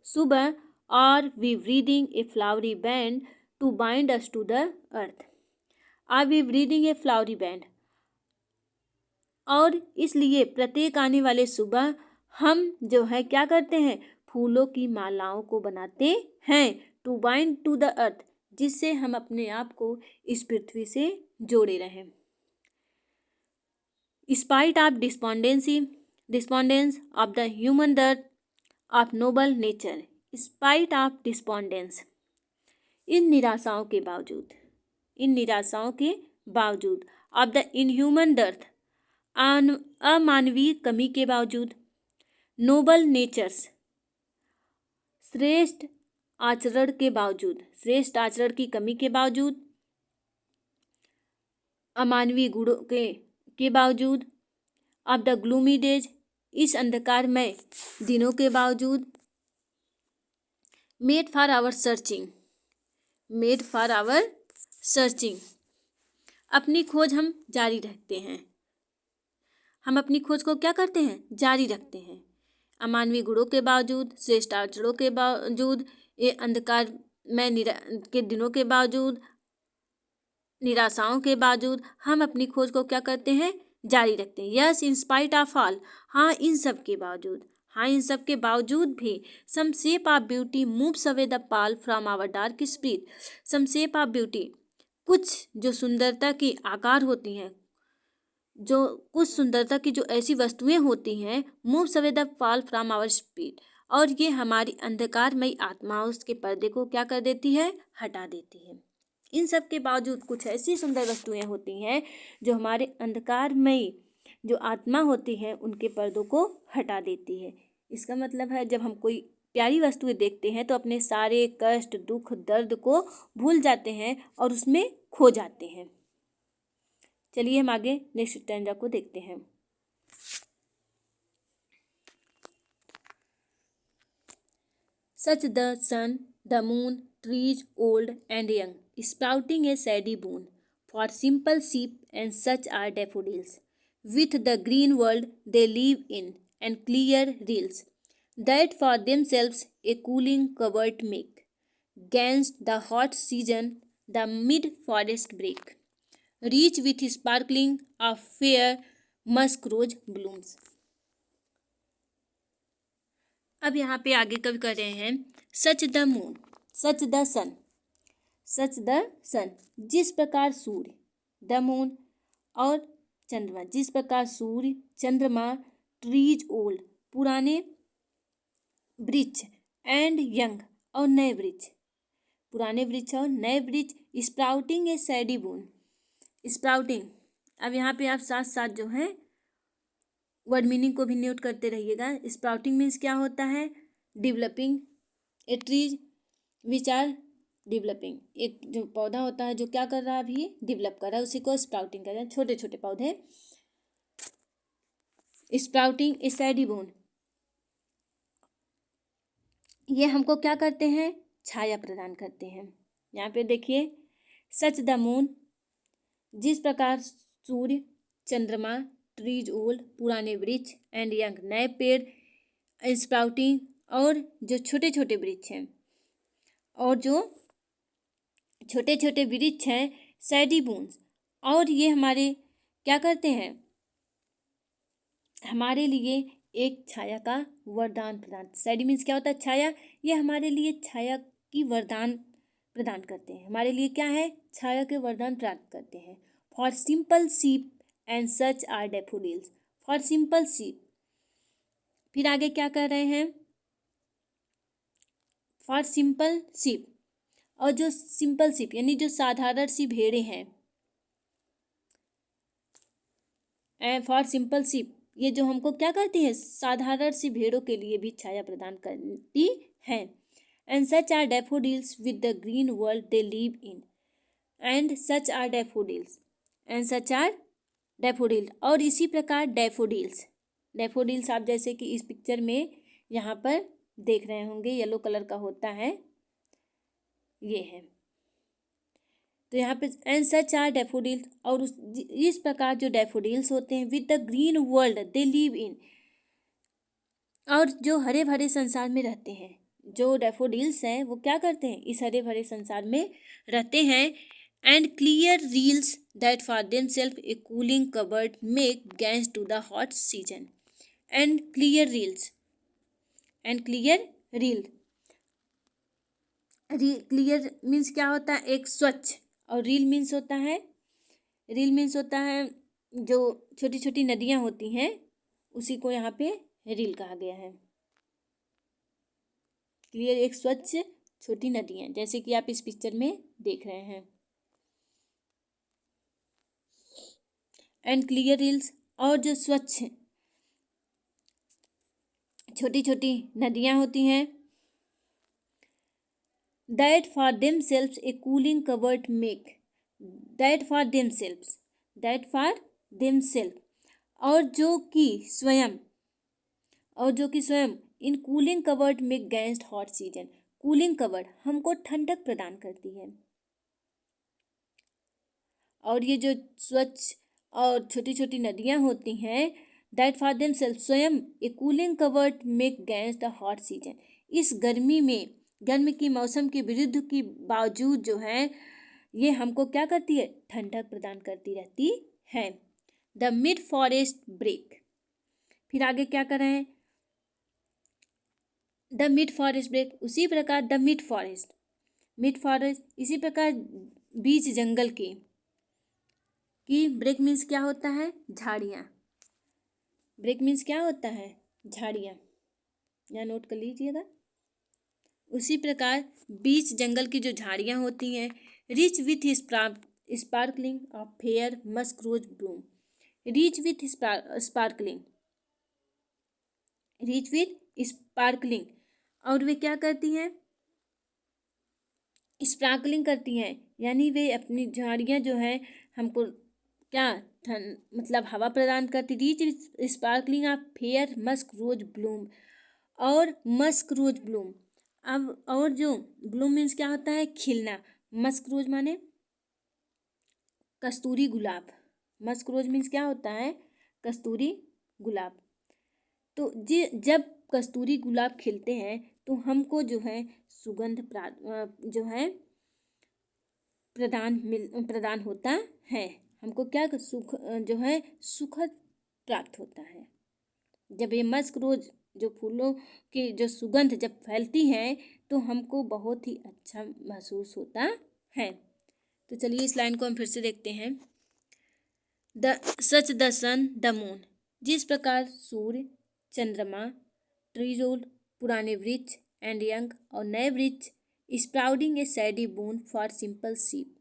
सुबह are we breathing a flowery band to bind us to the earth. Are we breathing a flowery band, और इसलिए प्रत्येक आने वाले सुबह हम जो है क्या करते हैं, फूलों की मालाओं को बनाते हैं। To bind to the earth, जिससे हम अपने आप को इस पृथ्वी से जोड़े रहें। Spite of despondence of the human dearth of noble nature, spite of despondence, इन निराशाओं के बावजूद ऑफ द इनह्यूमन दर्द, अमानवीय कमी के बावजूद, नोबल नेचर्स, श्रेष्ठ आचरण की कमी के बावजूद, अमानवीय गुणों के बावजूद, ऑफ द ग्लूमी डेज, इस अंधकारमय दिनों के बावजूद, मेड फॉर आवर सर्चिंग, अपनी खोज हम जारी रखते हैं। हम अपनी खोज को क्या करते हैं, जारी रखते हैं। अमानवीय गुणों के बावजूद, श्रेष्ठ आचरणों के बावजूद, ये अंधकार में के दिनों के बावजूद, निराशाओं के बावजूद हम अपनी खोज को क्या करते हैं, जारी रखते हैं। Yes in spite of all, इन सब के बावजूद भी, some shape of beauty moves away the pall from our dark spirit. Some shape of beauty, कुछ जो सुंदरता की आकार होती हैं, कुछ सुंदरता की जो ऐसी वस्तुएं होती हैं, moves away the pall from our spirit, और ये हमारी अंधकारमयी आत्माओं के पर्दे को क्या कर देती है, हटा देती है। इन सब के बावजूद कुछ ऐसी सुंदर वस्तुएं होती हैं जो हमारे अंधकारमयी जो आत्मा होती है उनके पर्दों को हटा देती है। इसका मतलब है जब हम कोई प्यारी वस्तुएं देखते हैं तो अपने सारे कष्ट, दुख, दर्द को भूल जाते हैं और उसमें खो जाते हैं। चलिए हम आगे नेक्स्ट स्टैंजा को देखते हैं। Such the sun, the moon, trees old and young, sprouting a shady boon for simple sheep, and such are daffodils. With the green world they live in, and clear rills, that for themselves a cooling covert make. 'Gainst the hot season the mid-forest break, reach with sparkling of fair musk rose blooms. अब यहाँ पे आगे कवि कर रहे हैं, such the moon, such the sun, जिस प्रकार सूर्य, द मून और चंद्रमा, जिस प्रकार सूर्य, चंद्रमा, ट्रीज ओल्ड, पुराने वृक्ष, एंड यंग और नए वृक्ष, पुराने वृक्ष और नए वृक्ष, स्प्राउटिंग ए सैडी बून, स्प्राउटिंग, अब यहाँ पे आप साथ साथ जो है वर्ड मीनिंग को भी नोट करते रहिएगा। स्प्राउटिंग मीन्स क्या होता है, developing a trees which are developing, एक जो पौधा होता है जो क्या कर रहा है, अभी डेवलप कर रहा है, उसी को स्प्राउटिंग कर रहे हैं, छोटे छोटे पौधे। स्प्राउटिंग ए सैडी बोन, ये हमको क्या करते हैं, छाया प्रदान करते हैं। यहाँ पे देखिए, सच द मून, जिस प्रकार सूर्य, चंद्रमा, ट्रीज ओल्ड, पुराने वृक्ष, एंड यंग, नए पेड़, स्प्राउटिंग, और जो छोटे छोटे वृक्ष हैं, और जो छोटे छोटे वृक्ष हैं, सैडी बूंस, और ये हमारे क्या करते हैं, हमारे लिए एक छाया का वरदान प्रदान। सैडी मीन्स क्या होता है, छाया। ये हमारे लिए छाया की वरदान प्रदान करते हैं, हमारे लिए क्या है, छाया के वरदान प्राप्त करते हैं। For simple sheep and such are daffodils, for simple sheep, फिर आगे क्या कर रहे हैं, फॉर सिंपल सीप, और जो सिंपल सीप यानी जो साधारण सी भेड़ें हैं, एंड फॉर सिंपल सीप, ये जो हमको क्या करती है, साधारण सी भेड़ों के लिए भी छाया प्रदान करती है। And such are daffodils with the green world they live in, and such are daffodils, and such are daffodil, और इसी प्रकार डैफोडिल्स, डैफोडिल्स आप जैसे कि इस पिक्चर में यहाँ पर देख रहे होंगे, येलो कलर का होता है, ये है। तो यहाँ पे एंड सच आर डैफोडिल्स, और इस प्रकार जो डैफोडिल्स होते हैं, with the green world they live इन, और जो हरे भरे संसार में रहते हैं, जो डैफोडिल्स हैं वो क्या करते हैं, इस हरे भरे संसार में रहते हैं। And clear rills that for themself a cooling covert make gainst to the hot season, and clear rills, and clear rill, clear means क्या होता है, एक स्वच्छ, और रील मीन्स होता है, रील मीन्स होता है जो छोटी छोटी नदियाँ होती हैं, उसी को यहाँ पे रील कहा गया है। क्लियर एक स्वच्छ छोटी नदियाँ, जैसे कि आप इस पिक्चर में देख रहे हैं। एंड क्लियर रील्स, और जो स्वच्छ छोटी छोटी नदियाँ होती हैं, that for themselves a cooling covered make, that for themselves, that for themself, और जो कि स्वयं, और जो कि स्वयं इन कूलिंग कवर्ड में गैंस्ट हॉट सीजन, कूलिंग कवर्ड हमको ठंडक प्रदान करती है, और ये जो स्वच्छ और छोटी छोटी नदियाँ होती हैं, दैट फॉर देमसेल्फ, स्वयं a cooling covered make against the hot season, इस गर्मी में, गर्मी की मौसम के विरुद्ध की बावजूद जो है, ये हमको क्या करती है, ठंडक प्रदान करती रहती है। द मिड फॉरेस्ट ब्रेक, फिर आगे क्या कर रहे हैं, द मिड फॉरेस्ट ब्रेक, उसी प्रकार the mid forest, mid forest इसी प्रकार बीच जंगल की ब्रेक मीन्स क्या होता है, झाड़ियाँ, ब्रेक मीन्स क्या होता है, झाड़ियाँ, यहाँ नोट कर लीजिएगा। उसी प्रकार बीच जंगल की जो झाड़ियाँ होती हैं, rich with sparkling of fair musk rose bloom, rich with sparkling, rich with sparkling, और वे क्या करती हैं, स्पार्कलिंग करती हैं, यानी वे अपनी झाड़ियाँ जो है हमको क्या ठंड मतलब हवा प्रदान करती, rich with sparkling of fair musk rose bloom, और मस्क रोज ब्लूम, अब और जो ब्लूम मीन्स क्या होता है, खिलना, मस्क रोज माने कस्तूरी गुलाब, मस्क रोज मीन्स क्या होता है, कस्तूरी गुलाब। तो जब कस्तूरी गुलाब खिलते हैं तो हमको जो है सुगंध जो है प्रदान होता है, हमको क्या सुख जो है सुखद प्राप्त होता है। जब ये मस्क रोज जो फूलों की जो सुगंध जब फैलती है तो हमको बहुत ही अच्छा महसूस होता है। तो चलिए इस लाइन को हम फिर से देखते हैं। Such the sun the moon, जिस प्रकार सूर्य, चंद्रमा, ट्रीज ओल्ड, पुराने वृक्ष, एंड यंग, और नए वृक्ष, sprouting A सैडी boon for simple सीप,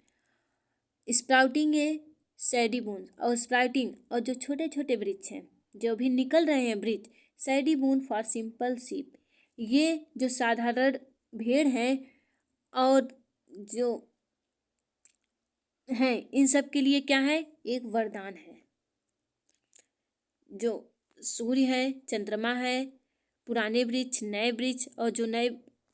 स्प्राउटिंग ए सैडी बून, और स्प्राउटिंग और जो छोटे छोटे वृक्ष हैं जो भी निकल रहे हैं वृक्ष, सैडी बून फॉर सिंपल सीप, ये जो साधारण भेड़ हैं और जो हैं इन सब के लिए क्या है, एक वरदान है। जो सूर्य है, चंद्रमा है, पुराने वृक्ष, नए वृक्ष, और जो नए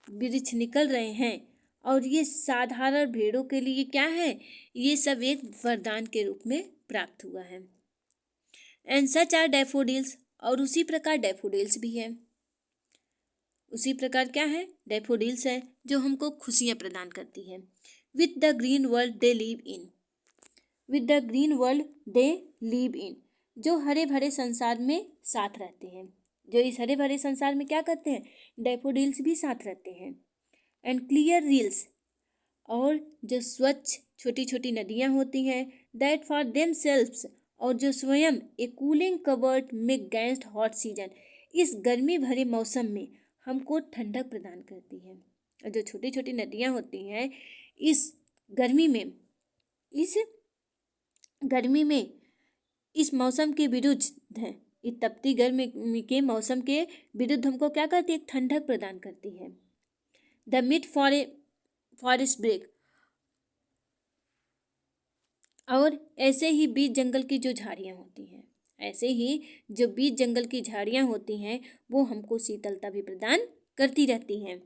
वृक्ष निकल रहे हैं, और ये साधारण भेड़ों के लिए क्या है, ये सब एक वरदान के रूप में प्राप्त हुआ है। एंड सच आर डैफोडिल्स, और उसी प्रकार डैफोडिल्स भी है। उसी प्रकार क्या है, डैफोडिल्स है जो हमको खुशियाँ प्रदान करती है। With the green world they live in, with the green world they live इन, जो हरे भरे संसार में साथ रहते हैं। जो इस हरे भरे संसार में क्या करते हैं, डैफोडिल्स भी साथ रहते हैं। एंड क्लियर रील्स, और जो स्वच्छ छोटी छोटी नदियाँ होती हैं, दैट फॉर देम सेल्व्स, और जो स्वयं ए कूलिंग कवर्ड में गैंस्ट हॉट सीजन, इस गर्मी भरे मौसम में हमको ठंडक प्रदान करती है। और जो छोटी छोटी नदियाँ होती हैं इस गर्मी में, इस मौसम के विरुद्ध है, इस तपती गर्मी के मौसम के विरुद्ध हमको क्या करती है, एक ठंडक प्रदान करती है। द मिड फॉरेस्ट ब्रेक, और ऐसे ही बीच जंगल की जो झाड़ियाँ होती हैं, ऐसे ही जो बीच जंगल की झाड़ियाँ होती हैं वो हमको शीतलता भी प्रदान करती रहती हैं।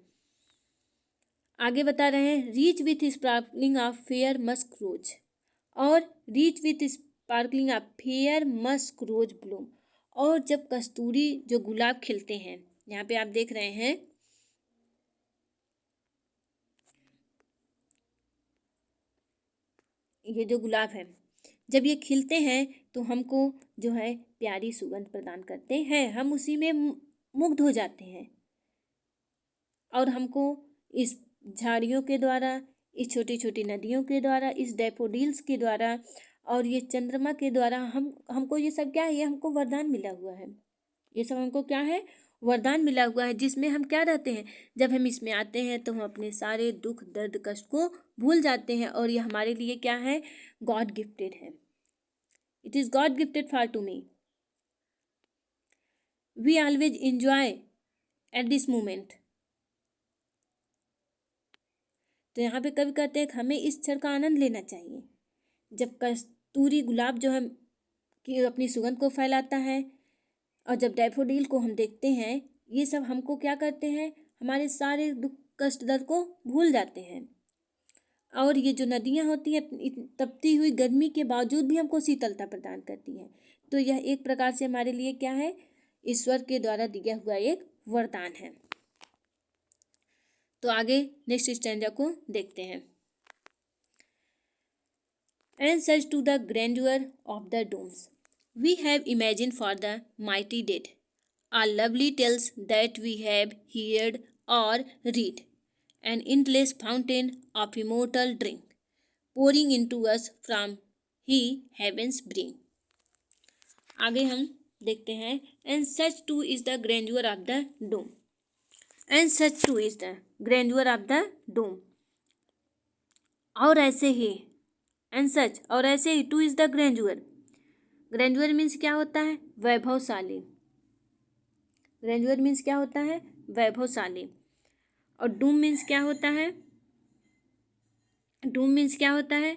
आगे बता रहे हैं, rich with sparkling of fair musk rose, और rich with sparkling of fair musk rose bloom, और जब कस्तूरी जो गुलाब खिलते हैं, यहाँ पे आप देख रहे हैं ये जो गुलाब है, जब ये खिलते हैं तो हमको जो है प्यारी सुगंध प्रदान करते हैं, हम उसी में मुग्ध हो जाते हैं। और हमको इस झाड़ियों के द्वारा, इस छोटी छोटी नदियों के द्वारा, इस डैफोडिल्स के द्वारा, और ये चंद्रमा के द्वारा हमको ये सब क्या है, ये हमको वरदान मिला हुआ है। ये सब हमको क्या है, वरदान मिला हुआ है, जिसमें हम क्या रहते हैं, जब हम इसमें आते हैं तो हम अपने सारे दुख दर्द कष्ट को भूल जाते हैं, और ये हमारे लिए क्या है, गॉड गिफ्टेड है। It is God gifted for to me, we always enjoy at this moment. तो यहाँ पे कवि कहते हैं कि हमें इस क्षण का आनंद लेना चाहिए, जब कस्तूरी गुलाब जो हम कि अपनी सुगंध को फैलाता है, और जब डैफोडिल को हम देखते हैं, ये सब हमको क्या करते हैं, हमारे सारे दुख कष्ट दर्द को भूल जाते हैं। और ये जो नदियाँ होती हैं तपती हुई गर्मी के बावजूद भी हमको शीतलता प्रदान करती हैं। तो यह एक प्रकार से हमारे लिए क्या है, ईश्वर के द्वारा दिया हुआ एक वरदान है। तो आगे नेक्स्ट स्टैंजा को देखते हैं। And such to the grandeur of the domes we have imagined for the mighty dead, are lovely tales that we have heard or read, an endless fountain of immortal drink, pouring into us from he heavens bring। आगे हम देखते हैं, and such too is the grandeur of the dome, and such too is the grandeur of the dome, और ऐसे ही and such, और ऐसे ही two is the ग्रैंडुअर। ग्रैंडुअर means क्या होता है, वैभवशाली। ग्रैंडुअर मीन्स क्या होता है, वैभवशाली। और डूम मीन्स क्या होता है, डूम मीन्स क्या होता है,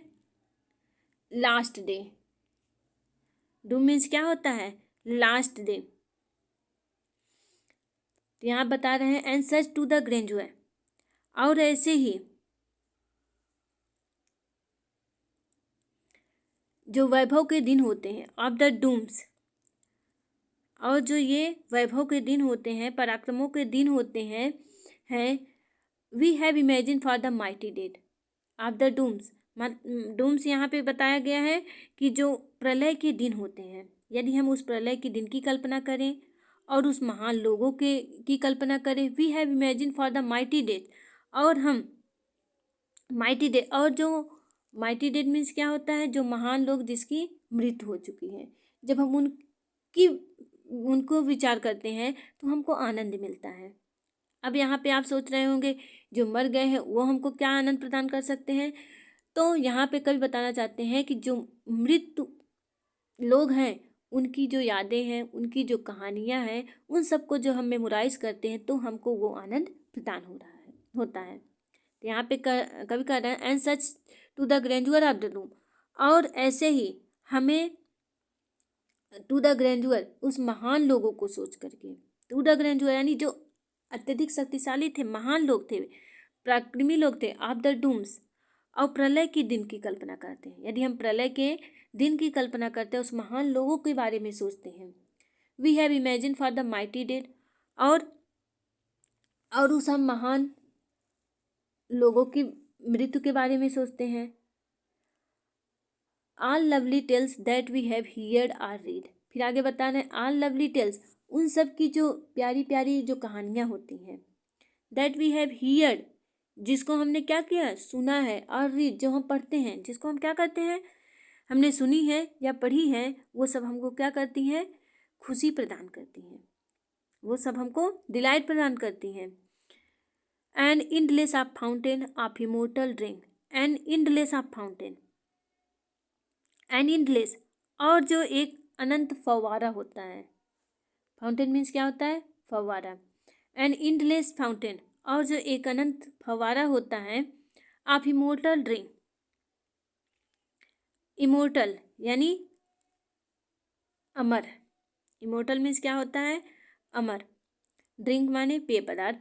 लास्ट डे। डूम मीन्स क्या होता है, लास्ट डे। तो यहाँ बता रहे हैं एंड सच टू द ग्रैंडुअर, और ऐसे ही जो वैभव के दिन होते हैं, ऑफ द डूम्स, और जो ये वैभव के दिन होते हैं, पराक्रमों के दिन होते हैं we have imagine for the mighty dead of the dooms. Dooms यहाँ पे बताया गया है कि जो प्रलय के दिन होते हैं, यदि हम उस प्रलय के दिन की कल्पना करें और उस महान लोगों की कल्पना करें, we have imagine for the mighty dead, और हम माइटी डेड, और जो माइटी डेड मीन्स क्या होता है, जो महान लोग जिसकी मृत्यु हो चुकी है, जब हम उनको विचार करते हैं तो हमको आनंद मिलता है। अब यहाँ पे आप सोच रहे होंगे जो मर गए हैं वो हमको क्या आनंद प्रदान कर सकते हैं, तो यहाँ पे कवि बताना चाहते हैं कि जो मृत लोग हैं उनकी जो यादें हैं, उनकी जो कहानियाँ हैं, उन सबको जो हम मेमोराइज करते हैं तो हमको वो आनंद प्रदान होता है। तो यहाँ पे कवि कह रहे हैं and such to the grandeur of the doom, और ऐसे ही हमें टू द ग्रैंडुअर, उस महान लोगों को सोच करके, टू द ग्रैंडुअर यानी जो अत्यधिक शक्तिशाली थे, महान लोग थे, पराक्रमी लोग थे, ऑफ द डूम्स, और प्रलय के दिन की कल्पना करते हैं। यदि हम प्रलय के दिन की कल्पना करते हैं, उस महान लोगों के बारे में सोचते हैं। We have imagine for the mighty dead, और उस हम महान लोगों की मृत्यु के बारे में सोचते हैं। All lovely tales that we have heard or read, फिर आगे बता रहे हैं ऑल लवली टेल्स, उन सब की जो प्यारी प्यारी जो कहानियाँ होती हैं, दैट वी हैव हियर्ड, जिसको हमने क्या किया, सुना है, और रीड, जो हम पढ़ते हैं, जिसको हम क्या करते हैं, हमने सुनी है या पढ़ी है, वो सब हमको क्या करती हैं, खुशी प्रदान करती हैं, वो सब हमको डिलाइट प्रदान करती हैं। An endless of fountain of immortal drink, an endless of fountain, an endless, और जो एक अनंत फव्वारा होता है, फाउंटेन मीन्स क्या होता है, फव्वारा, एन इंडलेस फाउंटेन, और जो एक अनंत फव्वारा होता है, ऑफ इमोर्टल ड्रिंक, इमोर्टल यानी अमर, इमोर्टल मीन्स क्या होता है, अमर, ड्रिंक माने पेय पदार्थ।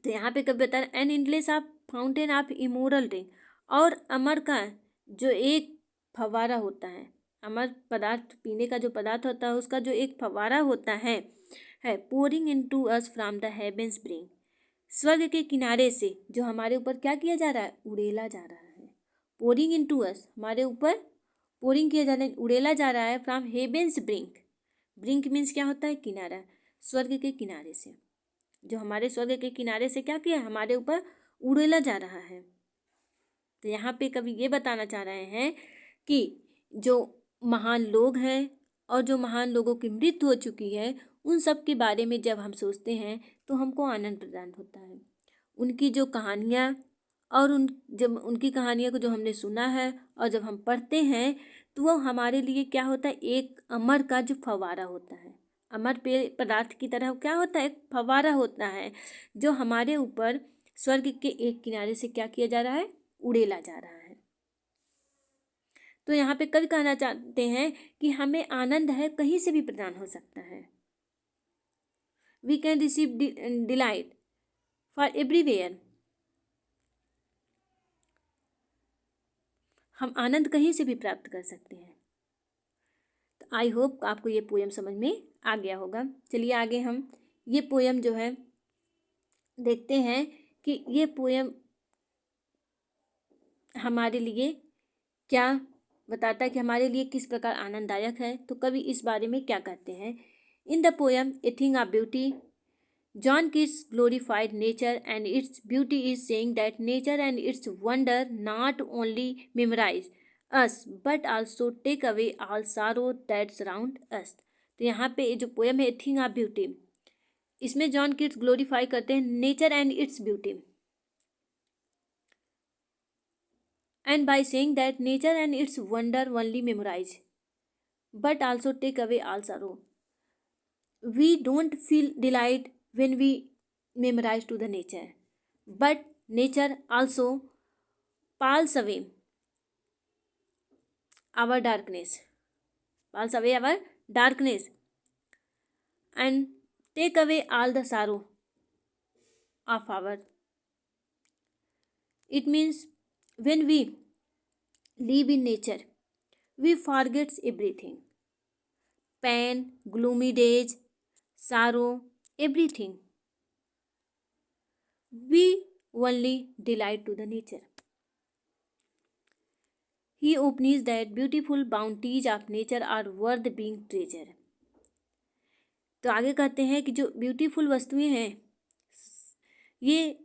तो यहाँ पे कभी बता रहे an endless of fountain of immoral drink, और अमर का जो एक फव्वारा होता है, अमर पदार्थ, पीने का जो पदार्थ होता है, उसका जो एक फव्वारा होता है pouring into us from the heaven's bring, स्वर्ग के किनारे से जो हमारे ऊपर क्या किया जा रहा है, उड़ेला जा रहा है। पोरिंग इनटू अस, हमारे ऊपर पोरिंग किया जा रहा है, उड़ेला जा रहा है, from heavens brink, brink means क्या होता है, किनारा, स्वर्ग के किनारे से, जो हमारे स्वर्ग के किनारे से क्या किया, हमारे ऊपर उड़ेला जा रहा है। तो यहाँ पे कवि ये बताना चाह रहे हैं कि जो महान लोग हैं और जो महान लोगों की मृत्यु हो चुकी है, उन सब के बारे में जब हम सोचते हैं तो हमको आनंद प्रदान होता है। उनकी जो कहानियाँ और जब उनकी कहानियों को जो हमने सुना है और जब हम पढ़ते हैं, तो वो हमारे लिए क्या होता है, एक अमर का जो फव्वारा होता है, अमर पेय पदार्थ की तरह क्या होता है, एक फव्वारा होता है, जो हमारे ऊपर स्वर्ग के एक किनारे से क्या किया जा रहा है, उड़ेला जा रहा है। तो यहाँ पे कवि कहना चाहते हैं कि हमें आनंद है कहीं से भी प्रदान हो सकता है। We can receive delight for everywhere, हम आनंद कहीं से भी प्राप्त कर सकते हैं। तो आई होप आपको ये पोयम समझ में आ गया होगा। चलिए आगे हम ये पोयम जो है देखते हैं कि ये पोयम हमारे लिए क्या बताता है, कि हमारे लिए किस प्रकार आनंददायक है। तो कवि इस बारे में क्या कहते हैं, in the poem a thing of beauty, John Keats glorified nature and its beauty is saying that nature and its wonder not only memorize us but also take away all sorrow that surround us। तो यहाँ पे जो poem है thing of beauty, इसमें John Keats glorify करते हैं nature and its beauty, and by saying that nature and its wonder only memorize but also take away all sorrow, we don't feel delight when we memorize to the nature, but nature also pulls away our darkness, and take away all the sorrow of our, it means when we live in nature we forget everything, pain, gloomy days, sorrow, everything, we only delight to the nature. He opines that beautiful bounties of nature are worth being treasured। तो आगे कहते हैं कि जो beautiful वस्तुएं हैं ये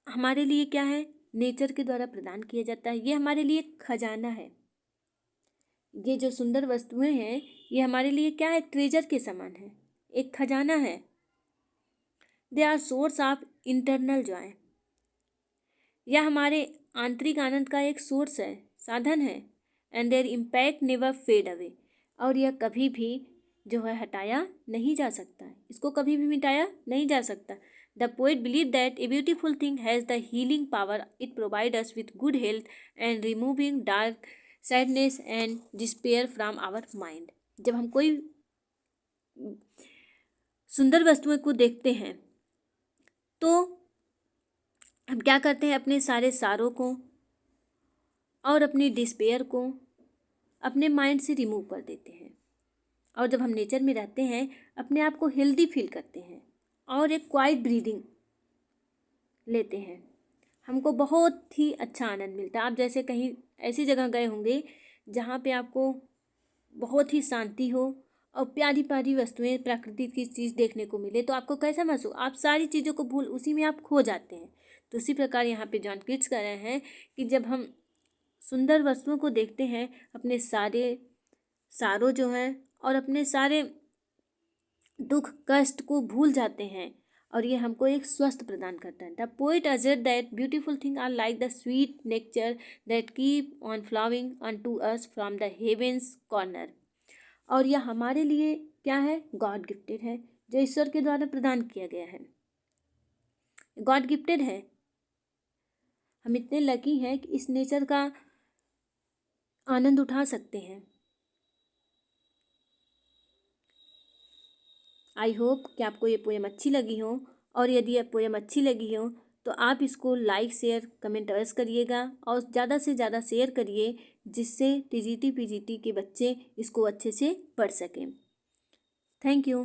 हमारे लिए क्या है, नेचर के द्वारा प्रदान किया जाता है, ये हमारे लिए खजाना है। ये जो सुंदर वस्तुएं हैं ये हमारे लिए क्या है, ट्रेजर के समान है, एक खजाना है। They are source of internal joy, यह हमारे आंतरिक आनंद का एक सोर्स है, साधन है। And their impact never fade away, और यह कभी भी जो है हटाया नहीं जा सकता है, इसको कभी भी मिटाया नहीं जा सकता। The poet believe that a beautiful thing has the healing power, it provide us with good health and removing dark sadness and despair from our mind. जब हम कोई सुंदर वस्तुओं को देखते हैं तो हम क्या करते हैं, अपने सारे सारों को और अपनी डिस्पेयर को अपने माइंड से रिमूव कर देते हैं। और जब हम नेचर में रहते हैं अपने आप को हेल्दी फील करते हैं और एक क्वाइट ब्रीदिंग लेते हैं, हमको बहुत ही अच्छा आनंद मिलता है। आप जैसे कहीं ऐसी जगह गए होंगे जहाँ पे आपको बहुत ही शांति हो और प्यारी प्यारी वस्तुएं, प्रकृति की चीज़ देखने को मिले, तो आपको कैसा महसूस, आप सारी चीज़ों को भूल उसी में आप खो जाते हैं। तो उसी प्रकार यहाँ पे जॉन कीट्स कह रहे हैं कि जब हम सुंदर वस्तुओं को देखते हैं अपने सारे सारों जो हैं और अपने सारे दुख कष्ट को भूल जाते हैं और ये हमको एक स्वस्थ प्रदान करता है। The poet asserts that beautiful thing are like the sweet nature that keep on flowing on to us from the heaven's corner. और यह हमारे लिए क्या है, गॉड गिफ्टेड है, जो ईश्वर के द्वारा प्रदान किया गया है, गॉड गिफ्टेड है। हम इतने लकी हैं कि इस नेचर का आनंद उठा सकते हैं। आई होप कि आपको ये पोएम अच्छी लगी हो, और यदि ये पोएम अच्छी लगी हो तो आप इसको लाइक शेयर कमेंट अवश्य करिएगा और ज़्यादा से ज़्यादा शेयर करिए, जिससे टीजीटी पीजीटी के बच्चे इसको अच्छे से पढ़ सकें। Thank you.